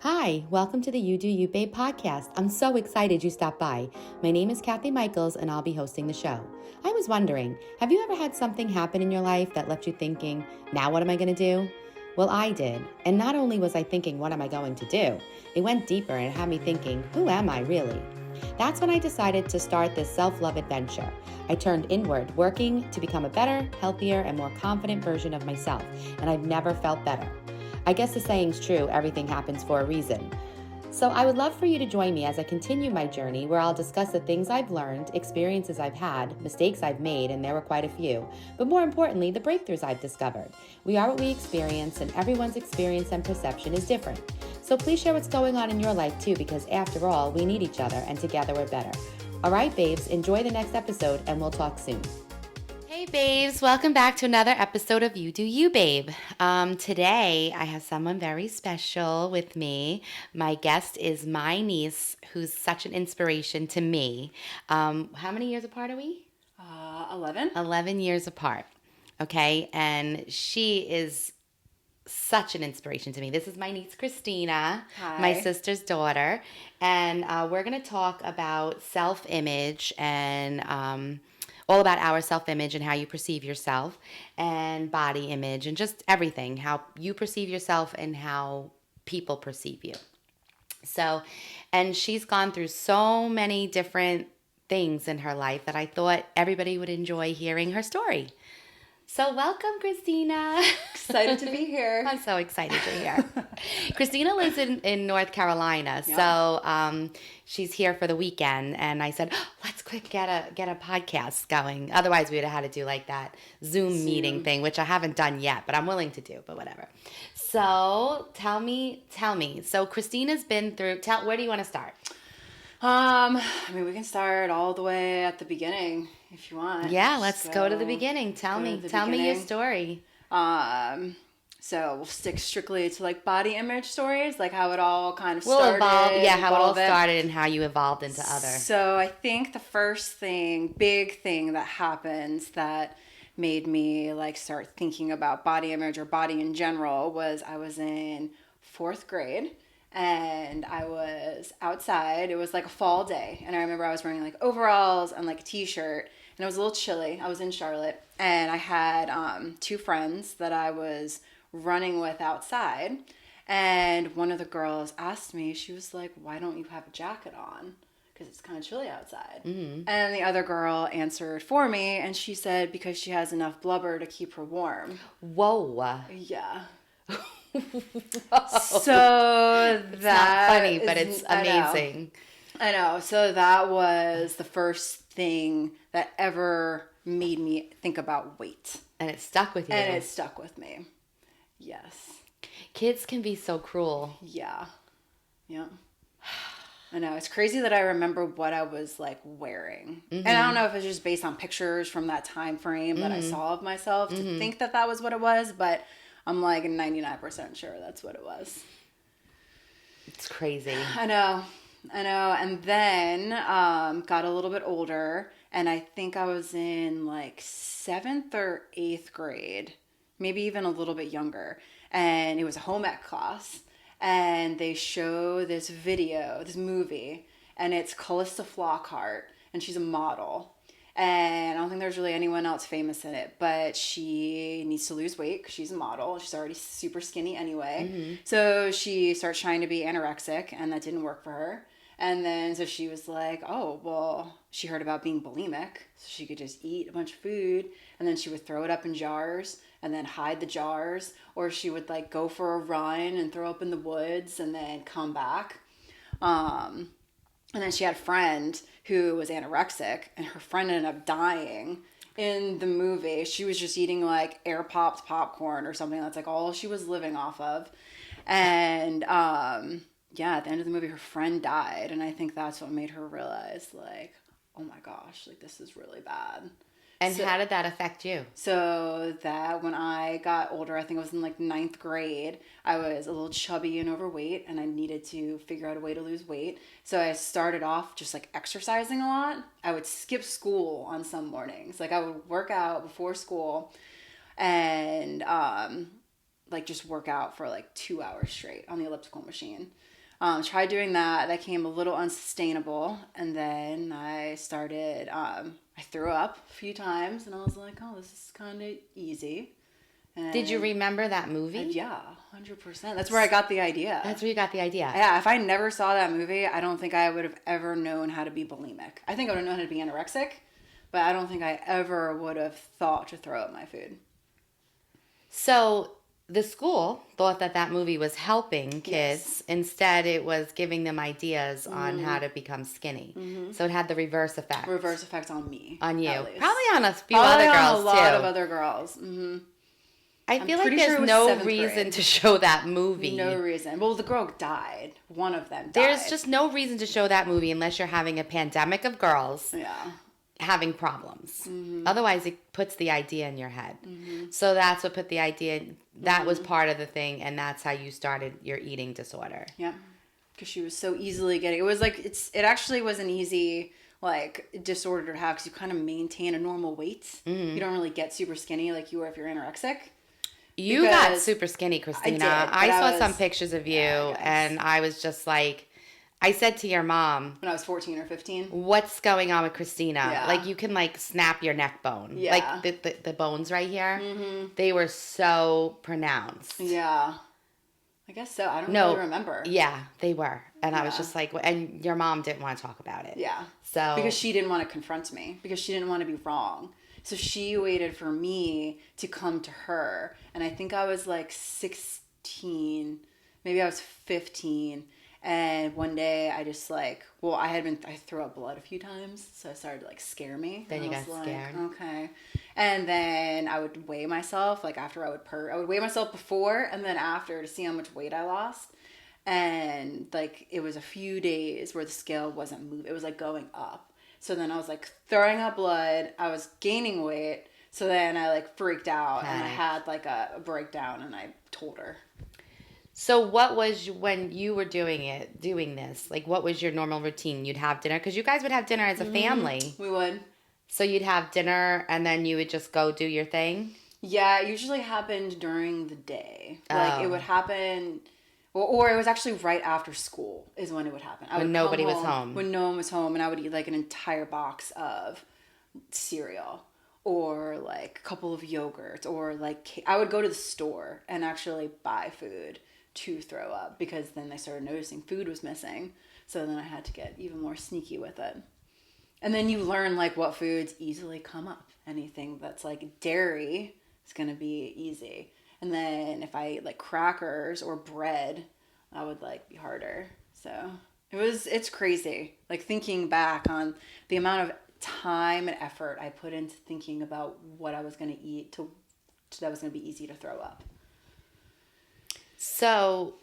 Hi, welcome to the You Do You Babe podcast. I'm so excited you stopped by. My name is Cathy Michaels and I'll be hosting the show. I was wondering, have you ever had something happen in your life that left you thinking, now what am I going to do? Well, I did. And not only was I thinking, what am I going to do? It went deeper and had me thinking, who am I really? That's when I decided to start this self-love adventure. I turned inward, working to become a better, healthier, and more confident version of myself. And I've never felt better. I guess the saying's true, everything happens for a reason. So I would love for you to join me as I continue my journey where I'll discuss the things I've learned, experiences I've had, mistakes I've made, and there were quite a few, but more importantly, the breakthroughs I've discovered. We are what we experience, and everyone's experience and perception is different. So please share what's going on in your life too, because after all, we need each other, and together we're better. All right, babes, enjoy the next episode, and we'll talk soon. Hey babes, welcome back to another episode of You Do You Babe. Today I have someone very special with me. My guest is my niece, who's such an inspiration to me. How many years apart are we? 11. 11 years apart. Okay, and she is such an inspiration to me. This is my niece, Christina, Hi. my sister's daughter, and we're going to talk about self-image and all about our self-image and how you perceive yourself, and body image, and just everything, how you perceive yourself and how people perceive you. So, and she's gone through so many different things in her life that I thought everybody would enjoy hearing her story. So welcome, Christina. Excited to be here. I'm so excited you're here. Christina lives in North Carolina, Yeah. so she's here for the weekend, and I said, let's quick get a podcast going. Otherwise, we would have had to do like that Zoom meeting thing, which I haven't done yet, but I'm willing to do, but whatever. So tell me. So Christina's been through, where do you want to start? We can start all the way at the beginning if you want. Yeah, let's go to the beginning. Tell me your story. So we'll stick strictly to like body image stories, like how it all kind of We'll started. evolve, how it all started and how you evolved into other. So I think the first big thing that happens that made me like start thinking about body image or body in general was I was in 4th grade. And I was outside. It was like a fall day. And I remember I was wearing like overalls and like a t-shirt. And it was a little chilly. I was in Charlotte. And I had 2 friends that I was running with outside. And one of the girls asked me, she was like, why don't you have a jacket on? Because it's kind of chilly outside. Mm-hmm. And the other girl answered for me. And she said, because she has enough blubber to keep her warm. Whoa. Yeah. So it's not funny, but it's amazing. I know. So that was the first thing that ever made me think about weight. And it stuck with you. And it stuck with me. Yes. Kids can be so cruel. Yeah. Yeah. I know. It's crazy that I remember what I was like wearing. Mm-hmm. And I don't know if it's just based on pictures from that time frame that I saw of myself to think that was what it was, but I'm like 99% sure that's what it was. It's crazy. I know. And then got a little bit older, and I think I was in like 7th or 8th grade, maybe even a little bit younger. And it was a home ec class, and they show this movie, and it's Callista Flockhart, and she's a model. And I don't think there's really anyone else famous in it, but she needs to lose weight because she's a model. She's already super skinny anyway. Mm-hmm. So she starts trying to be anorexic, and that didn't work for her. And then so she was like, oh, well, she heard about being bulimic, so she could just eat a bunch of food, and then she would throw it up in jars and then hide the jars, or she would like go for a run and throw up in the woods and then come back. And then she had a friend who was anorexic, and her friend ended up dying in the movie. She was just eating like air popped popcorn or something. That's like all she was living off of. And at the end of the movie, her friend died. And I think that's what made her realize like, oh my gosh, like this is really bad. And how did that affect you? So that when I got older, I think I was in like 9th grade, I was a little chubby and overweight, and I needed to figure out a way to lose weight. So I started off just like exercising a lot. I would skip school on some mornings. Like I would work out before school, and like just work out for like 2 hours straight on the elliptical machine. Tried doing that. That came a little unsustainable. And then I started, I threw up a few times and I was like, oh, this is kind of easy. And Did you remember that movie? yeah, 100%. That's where I got the idea. That's where you got the idea. Yeah, if I never saw that movie, I don't think I would have ever known how to be bulimic. I think I would have known how to be anorexic, but I don't think I ever would have thought to throw up my food. So the school thought that movie was helping kids. Yes. Instead, it was giving them ideas on how to become skinny. So it had the reverse effect. Reverse effect on me. On you. At least. Probably on a few Probably other on girls, a lot too. of other girls. Mm-hmm. I feel like pretty sure it there's was no 7th reason grade. to show that movie. No reason. Well, the girl died. One of them died. There's just no reason to show that movie unless you're having a pandemic of girls having problems. Otherwise, it puts the idea in your head. So that's what put the idea, that was part of the thing, and that's how you started your eating disorder. Yeah. Because she was so easily getting, it was like, it actually was an easy, like, disorder to have because you kind of maintain a normal weight. You don't really get super skinny like you are if you're anorexic. You got super skinny, Christina. I saw some pictures of you, and I was just like, I said to your mom, when I was 14 or 15, what's going on with Christina? Yeah. Like, you can, like, snap your neck bone. Yeah. Like, the bones right here, they were so pronounced. Yeah. I guess so. I don't really remember. Yeah, they were. And I was just like, and your mom didn't want to talk about it. Yeah. So because she didn't want to confront me, because she didn't want to be wrong. So she waited for me to come to her. And I think I was like 16, maybe I was 15. And one day I just like, I threw up blood a few times. So it started to like scare me. Then you got scared. Okay. And then I would weigh myself, like after I would weigh myself before and then after to see how much weight I lost. And like, it was a few days where the scale wasn't moving. It was like going up. So then I was like throwing up blood. I was gaining weight. So then I like freaked out and I had like a breakdown and I told her. So what was, when you were doing this, like what was your normal routine? You'd have dinner, because you guys would have dinner as a family. We would. So you'd have dinner and then you would just go do your thing? Yeah, it usually happened during the day. Like it would happen, or it was actually right after school is when it would happen. When nobody was home. When no one was home, and I would eat like an entire box of cereal. Or like a couple of yogurts. Or like I would go to the store and actually buy food to throw up, because then they started noticing food was missing. So then I had to get even more sneaky with it. And then you learn like what foods easily come up. Anything that's like dairy is going to be easy. And then if I ate like crackers or bread, that would like be harder. So it's crazy. Like thinking back on the amount of time and effort I put into thinking about what I was going to eat that was going to be easy to throw up. So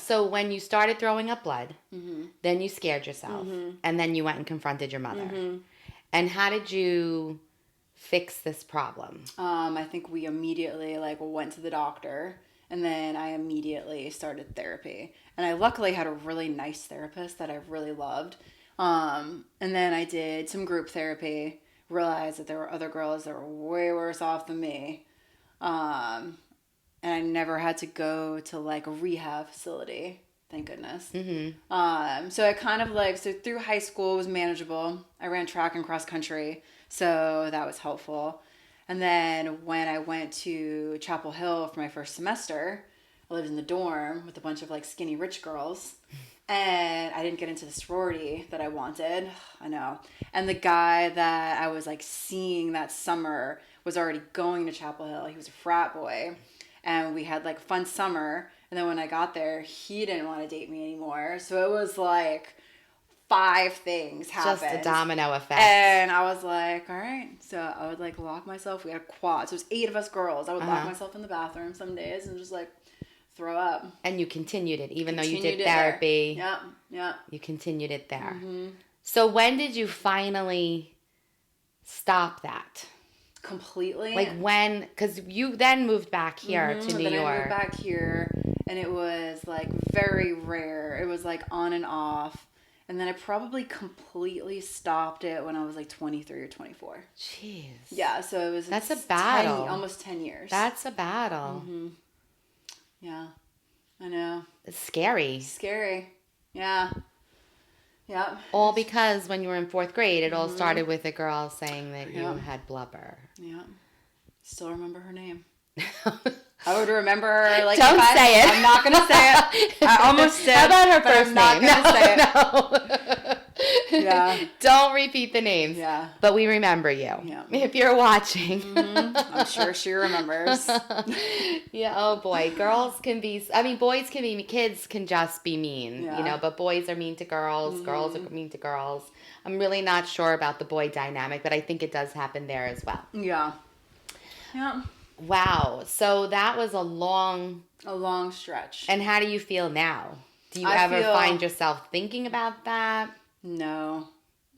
when you started throwing up blood, then you scared yourself, and then you went and confronted your mother. And how did you fix this problem? I think we immediately like went to the doctor, and then I immediately started therapy. And I luckily had a really nice therapist that I really loved. And then I did some group therapy, realized that there were other girls that were way worse off than me. And I never had to go to like a rehab facility, thank goodness. So I kind of like, so through high school it was manageable. I ran track and cross country, so that was helpful. And then when I went to Chapel Hill for my first semester, I lived in the dorm with a bunch of like skinny rich girls. And I didn't get into the sorority that I wanted. I know. And the guy that I was like seeing that summer was already going to Chapel Hill. He was a frat boy. And we had like a fun summer. And then when I got there, he didn't want to date me anymore. So it was like 5 things happened. Just a domino effect. And I was like, all right. So I would like lock myself. We had a quad. So it was 8 of us girls. I would lock myself in the bathroom some days and just like throw up. And you continued it, even though you did therapy. Yeah. You continued it there. So when did you finally stop that? Completely. Like when, because you then moved back here to New York. Then I moved back here, and it was like very rare. It was like on and off. And then I probably completely stopped it when I was like 23 or 24. Jeez. Yeah, so it was... That's a battle. Almost 10 years. That's a battle. Mm-hmm. Yeah, I know. It's scary. Scary. Yeah. Yeah. All because when you were in 4th grade, it all started with a girl saying that you had blubber. Yeah. Still remember her name. I would remember her, like... Don't say it. I'm not going to say it. I almost did. How about her first I'm not name? going to say it. No. Yeah. Don't repeat the names. Yeah. But we remember you. Yeah. If you're watching. I'm sure she remembers. Yeah. Oh boy. Girls can be, I mean, boys can be, kids can just be mean, Yeah. you know, but boys are mean to girls. Girls are mean to girls. I'm really not sure about the boy dynamic, but I think it does happen there as well. Yeah. Yeah. Wow. So that was a long stretch. And how do you feel now? Do you I ever feel- find yourself thinking about that? No,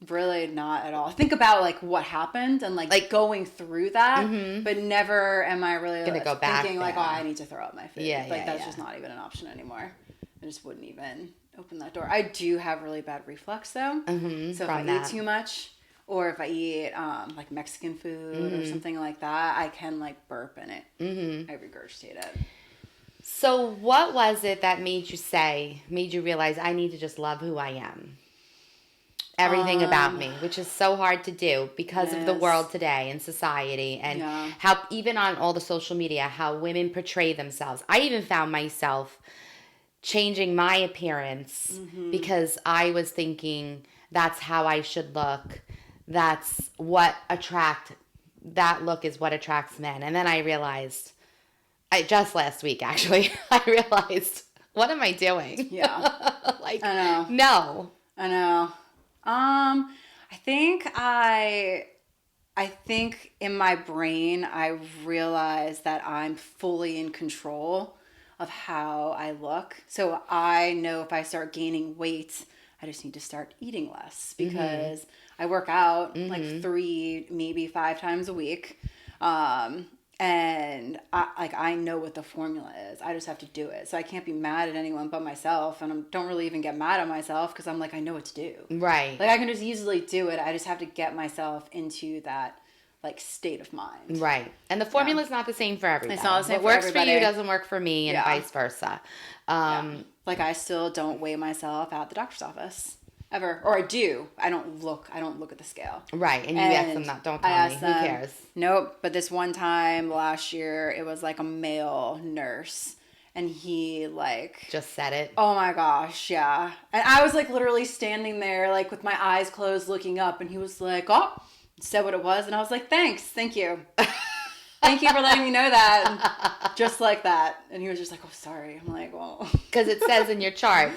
really not at all. Think about like what happened and like going through that, but never am I really Gonna go back thinking like, oh, there. I need to throw up my food. Yeah, like yeah, that's yeah. just not even an option anymore. I just wouldn't even open that door. I do have really bad reflux though. So if I eat too much, or if I eat like Mexican food or something like that, I can like burp in it. I regurgitate it. So what was it that made you realize I need to just love who I am? Everything about me, which is so hard to do because of the Yes. world today and society and how even on all the social media, how women portray themselves. I even found myself changing my appearance because I was thinking that's how I should look. That's what that look is what attracts men. And then I realized, just last week actually, I realized, what am I doing? Yeah. Like, I know. no. I know. I think in my brain I realized that I'm fully in control of how I look. So I know if I start gaining weight, I just need to start eating less because I work out like 3, maybe 5 times a week. And I know what the formula is. I just have to do it. So I can't be mad at anyone but myself. And I don't really even get mad at myself because I'm like, I know what to do. Right. Like I can just easily do it. I just have to get myself into that like state of mind. Right. And the formula is not the same for everybody. It's not the same what for works for everybody. you doesn't work for me and vice versa. Like I still don't weigh myself at the doctor's office. Ever. Or I do. I don't look at the scale. Right. And you ask them that. Don't tell me. Who cares? Nope. But this one time last year, it was like a male nurse. And he like... just said it. Oh my gosh, yeah. And I was like literally standing there like with my eyes closed looking up. And he was like, oh, said what it was. And I was like, thanks. Thank you. Thank you for letting me know that. Just like that. And he was just like, oh, sorry. I'm like, well... Because it says in your chart.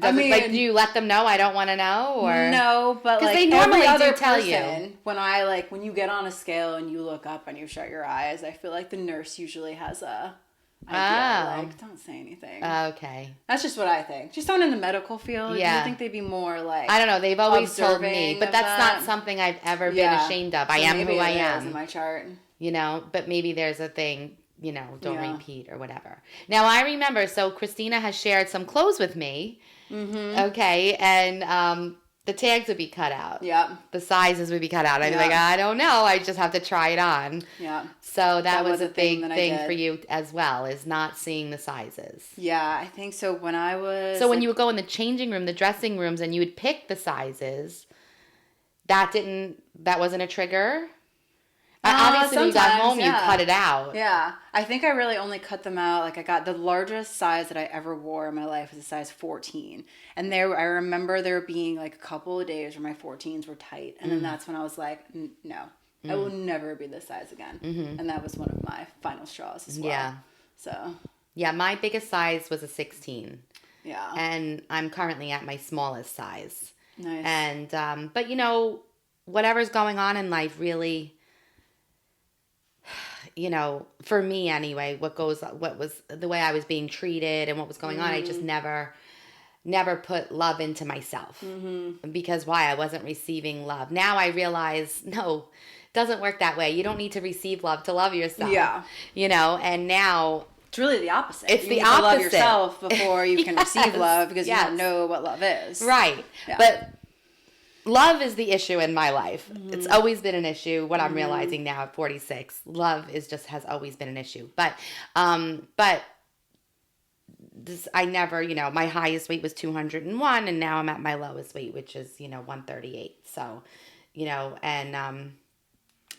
I mean, like, do you let them know I don't want to know, or no? But like they normally every other do tell person, you. When you get on a scale and you look up and you shut your eyes, I feel like the nurse usually has a idea, like don't say anything. Okay, that's just what I think. Just someone in the medical field, yeah. I think they'd be more like I don't know. They've always told me, but that's not something I've ever been ashamed of. So I am who I am. In my chart, you know. But maybe there's a thing. You know, don't repeat or whatever. Now I remember. So Christina has shared some clothes with me. Okay, and the tags would be cut out. Yeah. The sizes would be cut out. I'd be like, I don't know. I just have to try it on. Yeah. So that was a big thing for you as well, is not seeing the sizes. Yeah, I think so. When I was... So when you would go in the changing room, the dressing rooms, and you would pick the sizes, that wasn't a trigger? Obviously, when you got home, you cut it out. Yeah. I think I really only cut them out. Like, I got the largest size that I ever wore in my life was a size 14. And I remember there being, like, a couple of days where my 14s were tight. And then that's when I was like, no, I will never be this size again. And that was one of my final straws as well. Yeah. So. Yeah, my biggest size was a 16. Yeah. And I'm currently at my smallest size. Nice. And, but, you know, whatever's going on in life really... You know, for me anyway, what was the way I was being treated and what was going on, I just never put love into myself because why? I wasn't receiving love. Now I realize, no, it doesn't work that way. You don't need to receive love to love yourself. Yeah. You know, and now It's really the opposite. It's you the need opposite. to love yourself before you can Yes. receive love because you Yes. don't know what love is. Right. Yeah. But love is the issue in my life. It's always been an issue. What I'm realizing now at 46, love has always been an issue. But this, I never, my highest weight was 201, and now I'm at my lowest weight, which is, 138. So, and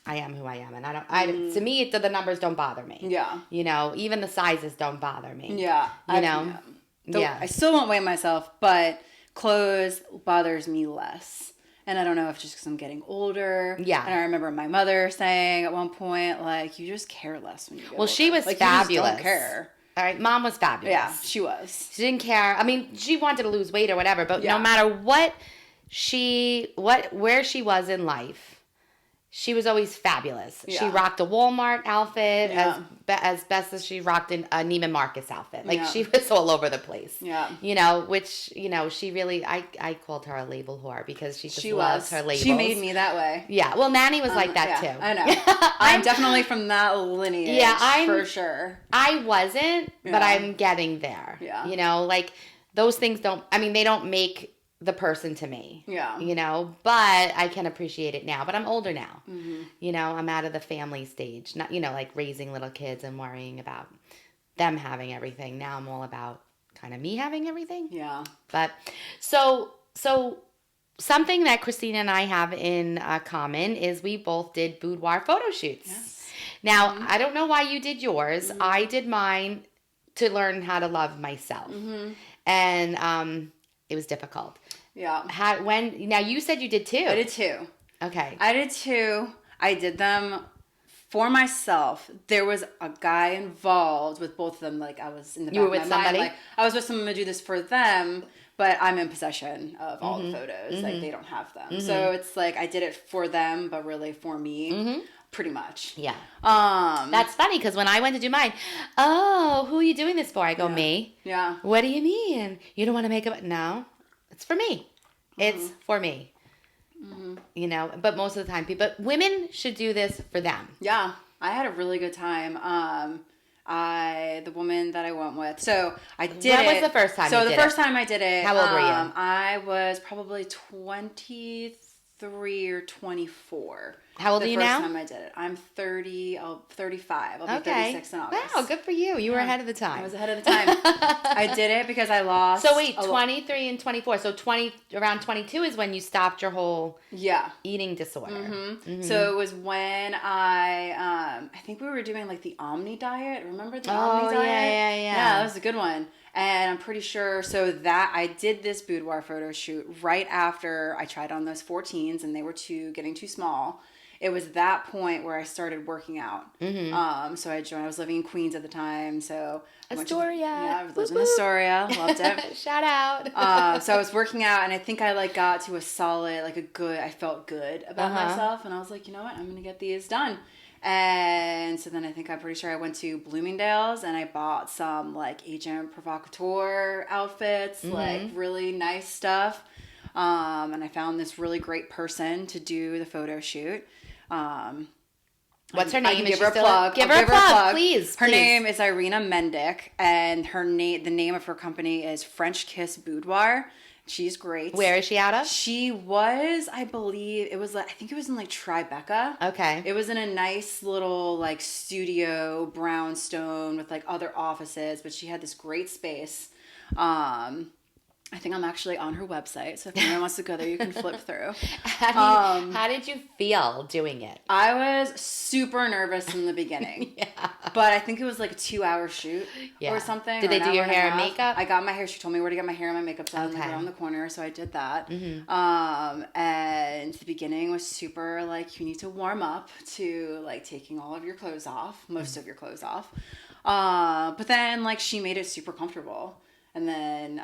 I am who I am, and to me, the numbers don't bother me. Yeah. Even the sizes don't bother me. Yeah. Yeah. I still won't weigh myself, but clothes bothers me less. And I don't know if just because I'm getting older. Yeah. And I remember my mother saying at one point, like, you just care less when you get older. She was like, fabulous. You just don't care. All right, Mom was fabulous. Yeah, she was. She didn't care. I mean, she wanted to lose weight or whatever, but Yeah. no matter where she was in life, she was always fabulous. Yeah. She rocked a Walmart outfit Yeah. as best as she rocked a Neiman Marcus outfit. Like, Yeah. she was all over the place. Yeah. Which, she really, I called her a label whore because she just She loves was. her labels. She made me that way. Yeah. Well, Nanny was like that, yeah, too. I know. I'm definitely from that lineage. Yeah, for sure. I wasn't, but Yeah. I'm getting there. Yeah. Like, those things they don't make the person to me. Yeah. But I can appreciate it now. But I'm older now. Mm-hmm. I'm out of the family stage. Not, like raising little kids and worrying about them having everything. Now I'm all about kind of me having everything. Yeah. But so something that Christina and I have in common is we both did boudoir photo shoots. Yes. Now, I don't know why you did yours. I did mine to learn how to love myself. And it was difficult. Yeah. Now you said you did two. I did two. Okay. I did two. I did them for myself. There was a guy involved with both of them. Like, I was in the back You were of with my mind, somebody? like, I was with someone to do this for them, but I'm in possession of all the photos. Like, they don't have them. So it's like I did it for them, but really for me. Pretty much. Yeah. That's funny because when I went to do mine, who are you doing this for? I go, me. Yeah. What do you mean? You don't want to make a... No, it's for me. It's for me. But most of the time, women should do this for them. Yeah. I had a really good time. The woman that I went with. So I did it. When was the first time you did it? So the first time I did it. How old were you? I was probably 23 or 24. How old are you now? The first time I did it. I'm 30, 35. I'll be 36 in August. Wow, good for you. You were ahead of the time. I was ahead of the time. I did it because I lost. So wait, 23 and 24. So around 22 is when you stopped your whole eating disorder. So it was when I think we were doing like the Omni diet. Remember the Omni diet? Yeah. Yeah, that was a good one. And I'm pretty sure, so that I did this boudoir photo shoot right after I tried on those 14s and they were getting too small. It was that point where I started working out. So I was living in Queens at the time. So Astoria. I was in Astoria. Loved it. Shout out. So I was working out and I think I got to a solid, I felt good about myself. And I was like, you know what? I'm going to get these done. And so then I'm pretty sure I went to Bloomingdale's and I bought some agent provocateur outfits, really nice stuff. And I found this really great person to do the photo shoot. What's her name? I can give her a plug. Give her a plug, please. Her name is Irina Mendick, and the name of her company is French Kiss Boudoir. She's great. Where is she out of? She was, I believe, I think it was in Tribeca. Okay. It was in a nice little studio brownstone with other offices, but she had this great space. I think I'm actually on her website, so if anyone wants to go there, you can flip through. How did you feel doing it? I was super nervous in the beginning. But I think it was a 2-hour shoot or something. Did they do your hair and makeup? I got my hair. She told me where to get my hair and my makeup done around the corner, so I did that. And the beginning was super you need to warm up to taking all of your clothes off, most of your clothes off. But then she made it super comfortable. And then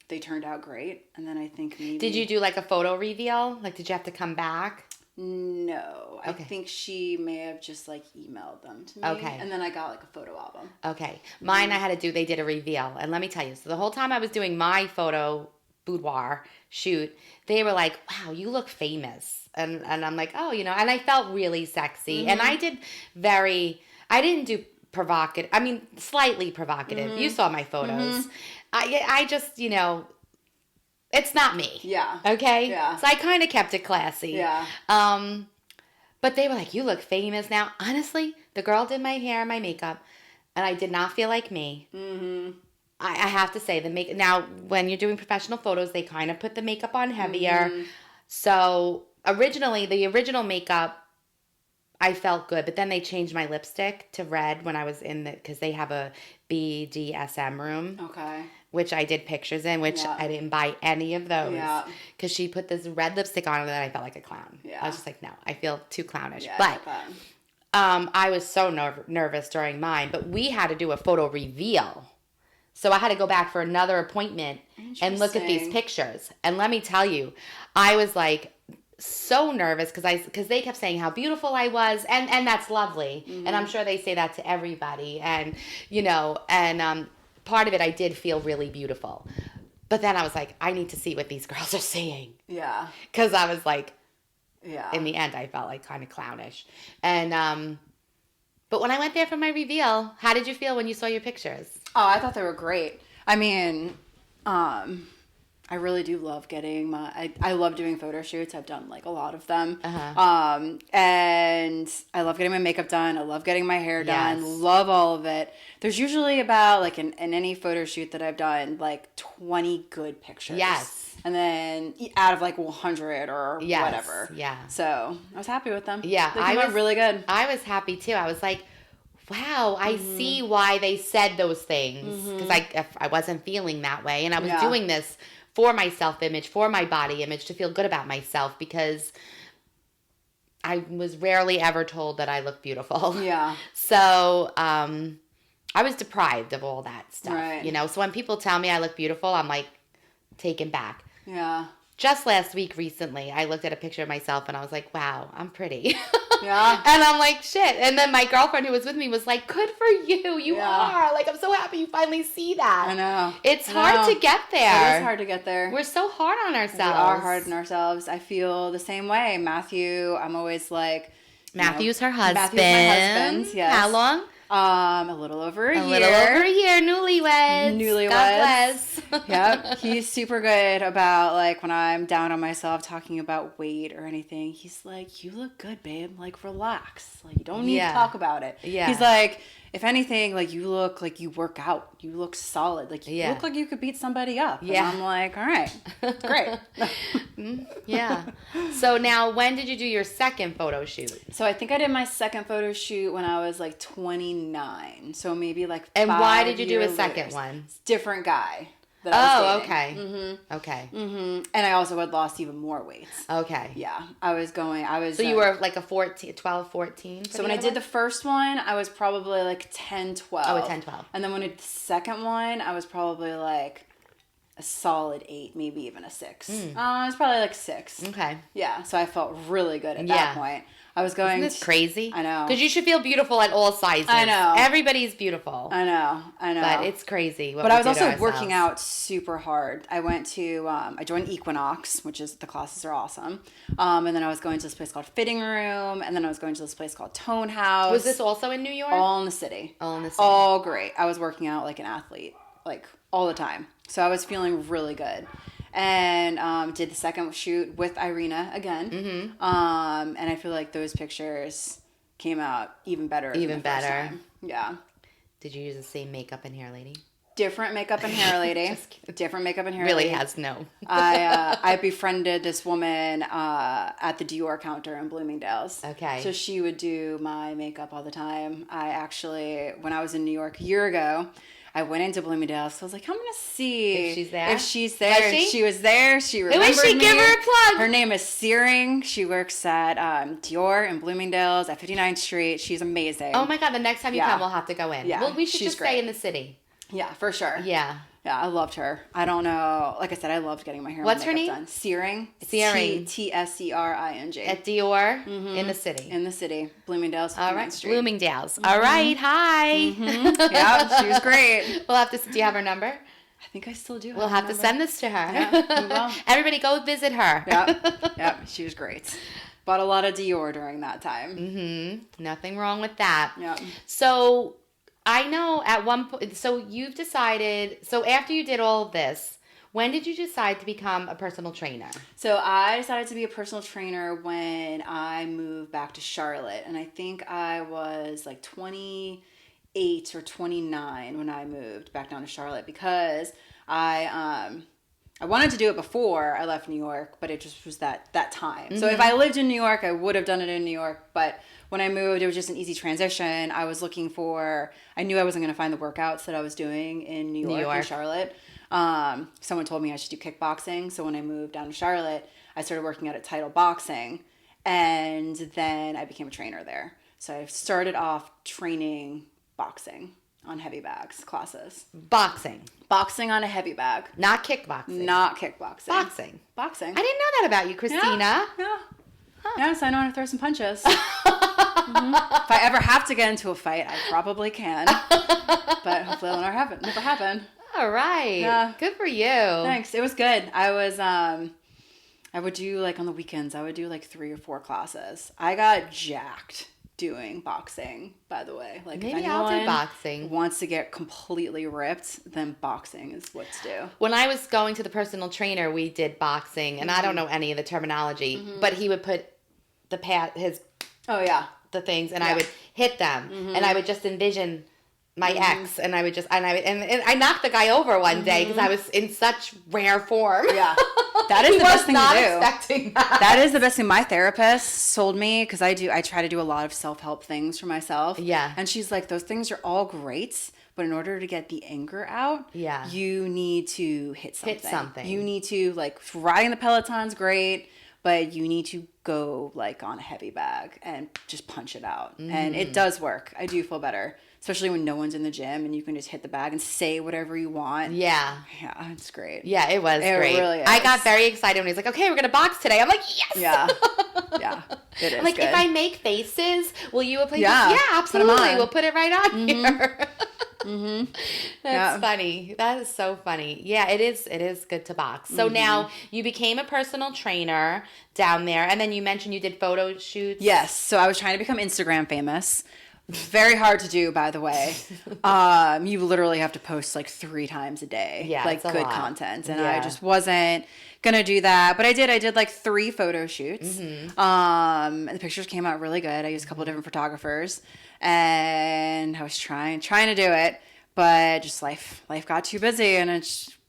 they turned out great. And then I think maybe... Did you do a photo reveal? Did you have to come back? No. Okay. I think she may have just emailed them to me. Okay. And then I got a photo album. Okay. Mine they did a reveal. And let me tell you, so the whole time I was doing my photo boudoir shoot, they were like, wow, you look famous. And I'm like, oh, and I felt really sexy. And I didn't do provocative. I mean, slightly provocative. You saw my photos. I just, it's not me. Yeah. Okay? Yeah. So I kind of kept it classy. Yeah. But they were like, you look famous now. Honestly, the girl did my hair and my makeup, and I did not feel like me. Mm-hmm. I have to say, now, when you're doing professional photos, they kind of put the makeup on heavier. Mm-hmm. So originally, the original makeup, I felt good, but then they changed my lipstick to red when I was because they have a BDSM room. Okay. Which I did pictures in, which I didn't buy any of those. Yeah. Because she put this red lipstick on and then I felt like a clown. Yeah. I was just like, no, I feel too clownish. Yeah, but I was so nervous during mine, but we had to do a photo reveal. So I had to go back for another appointment and look at these pictures. And let me tell you, I was like so nervous because they kept saying how beautiful I was, and that's lovely. Mm-hmm. And I'm sure they say that to everybody. And, part of it, I did feel really beautiful. But then I was like, I need to see what these girls are saying. Yeah. Because I was like, in the end, I felt like kind of clownish. And, but when I went there for my reveal, how did you feel when you saw your pictures? Oh, I thought they were great. I mean, I really do love getting I love doing photo shoots. I've done like a lot of them. Uh-huh. And I love getting my makeup done. I love getting my hair done. Love all of it. There's usually about like in any photo shoot that I've done, like 20 good pictures. Yes. And then out of like 100 or whatever. Yeah. So I was happy with them. Yeah. They came out really good. I was happy too. I was like, wow, I see why they said those things. Because I wasn't feeling that way. And I was doing this for my self-image, for my body image, to feel good about myself, because I was rarely ever told that I look beautiful. Yeah. So I was deprived of all that stuff, right. So when people tell me I look beautiful, I'm like taken back. Yeah. Just last week recently, I looked at a picture of myself and I was like, wow, I'm pretty. Yeah. And I'm like, shit. And then my girlfriend who was with me was like, good for you. You are. Like, I'm so happy you finally see that. I know. It's hard to get there. It is hard to get there. We're so hard on ourselves. We are hard on ourselves. I feel the same way. Matthew, I'm always like... Matthew's her husband. Matthew's my husband, yes. How long? A little over a year. Newlyweds. God bless. Yep. He's super good about, like, when I'm down on myself talking about weight or anything. He's like, you look good, babe. Like, relax. Like, you don't need to talk about it. Yeah. He's like, if anything, like, you look like you work out. You look solid. Like, you look like you could beat somebody up. Yeah. And I'm like, all right. Great. Yeah. So now, when did you do your second photo shoot? So I think I did my second photo shoot when I was like 29. So maybe like 5 And why did you do a second one? Different guy. That I was dating. Okay. Mm-hmm. Okay. Mm-hmm. And I also had lost even more weight. Okay. Yeah. So you were like a 12, 14? So when I did the first one, I was probably like 10, 12. Oh, a 10, 12. And then when I did the second one, I was probably like a solid 8, maybe even a 6. It was probably like 6. Okay. Yeah. So I felt really good at that point. I was going... Isn't this crazy? I know. Because you should feel beautiful at all sizes. I know. Everybody's beautiful. I know. But it's crazy what But I was also working out super hard. I went to... I joined Equinox, which is... The classes are awesome. And then I was going to this place called Fitting Room. And then I was going to this place called Tone House. Was this also in New York? All in the city. All great. I was working out like an athlete. Like, all the time. So I was feeling really good. And did the second shoot with Irina again. Mm-hmm. And I feel like those pictures came out even better. First time. Yeah. Did you use the same makeup and hair lady? Different makeup and hair lady. Just kidding. Different makeup and hair really lady. Really has no. I befriended this woman at the Dior counter in Bloomingdale's. Okay. So she would do my makeup all the time. I actually, when I was in New York a year ago, I went into Bloomingdale's, so I was like, I'm going to see if she's there. She was there. She remembered me. Who is she? Give her a plug. Her name is Searing. She works at Dior in Bloomingdale's at 59th Street. She's amazing. Oh, my God. The next time you come, we'll have to go in. Yeah. Well, we should just stay in the city. Yeah, for sure. Yeah. Yeah, I loved her. I don't know. Like I said, I loved getting my hair What's her name? done. Searing. Searing. Tsering. At Dior in the city. In the city. Bloomingdale's. All right. Street. Bloomingdale's. Mm-hmm. All right. Hi. Mm-hmm. Yeah, she was great. We'll have to. Do you have her number? I think I still do. We'll have to send this to her. Yeah, we will. Everybody go visit her. Yep. She was great. Bought a lot of Dior during that time. Mm-hmm. Nothing wrong with that. Yeah. So I know at one point, so you've decided, so after you did all of this, when did you decide to become a personal trainer? So I decided to be a personal trainer when I moved back to Charlotte. And I think I was like 28 or 29 when I moved back down to Charlotte because I wanted to do it before I left New York, but it just was that time. Mm-hmm. So if I lived in New York, I would have done it in New York. But when I moved, it was just an easy transition. I was looking for, I knew I wasn't going to find the workouts that I was doing in New York. And Charlotte. Someone told me I should do kickboxing. So when I moved down to Charlotte, I started working out at Title Boxing. And then I became a trainer there. So I started off training boxing on heavy bags classes. Boxing on a heavy bag. Not kickboxing. Boxing. I didn't know that about you, Christina. Yeah. Huh. Yeah, so I know how to throw some punches. Mm-hmm. If I ever have to get into a fight, I probably can. But hopefully it'll never happen. All right. Yeah. Good for you. Thanks. It was good. I would do like on the weekends, I would do like 3 or 4 classes. I got jacked doing boxing, by the way. Like maybe if I'll do anyone boxing. Wants to get completely ripped, then boxing is what to do. When I was going to the personal trainer, we did boxing, and I don't know any of the terminology, but he would put the things, and I would hit them, and I would just envision my ex, and I knocked the guy over one day because I was in such rare form. Yeah. That is the best thing to do. Expecting that. That is the best thing. My therapist told me, because I try to do a lot of self-help things for myself. Yeah. And she's like, those things are all great, but in order to get the anger out, you need to hit something. You need to, like, riding the Peloton's great, but you need to go, like, on a heavy bag and just punch it out. And it does work. I do feel better. Especially when no one's in the gym and you can just hit the bag and say whatever you want. Yeah. Yeah, it's great. Yeah, it was great. It really is. I got very excited when he's like, okay, we're going to box today. I'm like, yes! Yeah. Yeah. It is I'm like, good. if I make faces, will you apply? Yeah, absolutely. We'll put it right on here. Mm-hmm. That's funny. That is so funny. Yeah, it is good to box. So now you became a personal trainer down there, and then you mentioned you did photo shoots. Yes. So I was trying to become Instagram famous. Very hard to do, by the way. You literally have to post like 3 times a day. Yeah, like good lot. content. And I just wasn't gonna do that. But I did like 3 photo shoots. And the pictures came out really good. I used a couple of different photographers. And I was trying to do it. But just life got too busy, and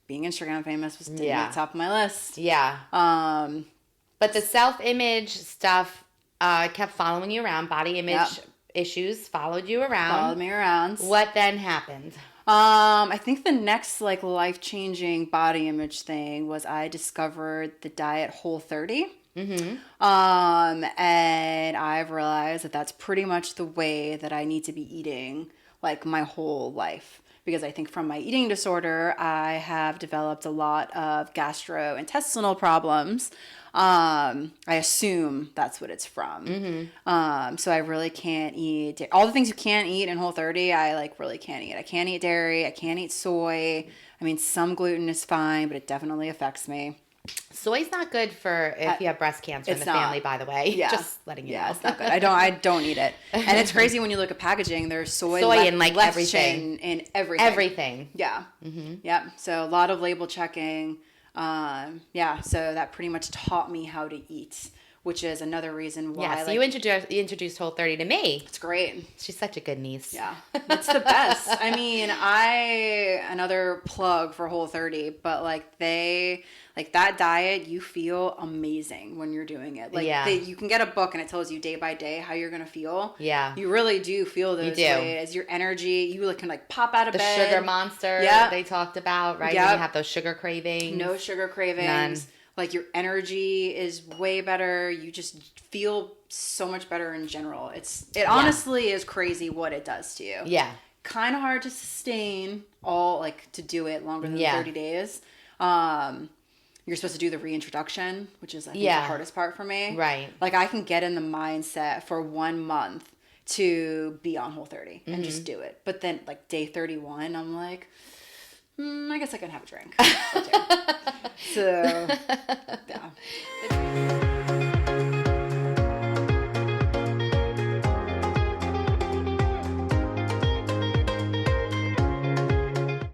being Instagram famous was at the top of my list. Yeah. But the self-image stuff kept following you around. Body image issues followed you around. Followed me around. What then happened? I think the next like life-changing body image thing was I discovered the diet Whole30. And I've realized that that's pretty much the way that I need to be eating like my whole life. Because I think from my eating disorder, I have developed a lot of gastrointestinal problems. I assume that's what it's from. So I really can't eat all the things you can't eat in Whole30. I like really can't eat. I can't eat dairy. I can't eat soy. I mean, some gluten is fine, but it definitely affects me. Soy's not good for if you have breast cancer in the family, by the way. Yeah. Just letting you know. It's not good. I don't eat it. And it's crazy when you look at pagging, there's soy in like everything. In everything. Everything. Yeah. Yeah. So a lot of label checking. So that pretty much taught me how to eat, which is another reason why. Yeah, so you introduced Whole30 to me. It's great. She's such a good niece. Yeah, it's the best. I mean, another plug for Whole30, but like that diet, you feel amazing when you're doing it. Like you can get a book and it tells you day by day how you're gonna feel. Yeah, you really do feel those ways. Your energy, you can like pop out of bed. The sugar monster they talked about, right? Yep. When you have those sugar cravings. No sugar cravings. None. Like your energy is way better. You just feel so much better in general. It honestly is crazy what it does to you. Yeah. Kind of hard to sustain to do it longer than 30 days. You're supposed to do the reintroduction, which is I think the hardest part for me. Right. Like I can get in the mindset for 1 month to be on Whole30 and just do it. But then like day 31, I'm like, I guess I can have a drink. So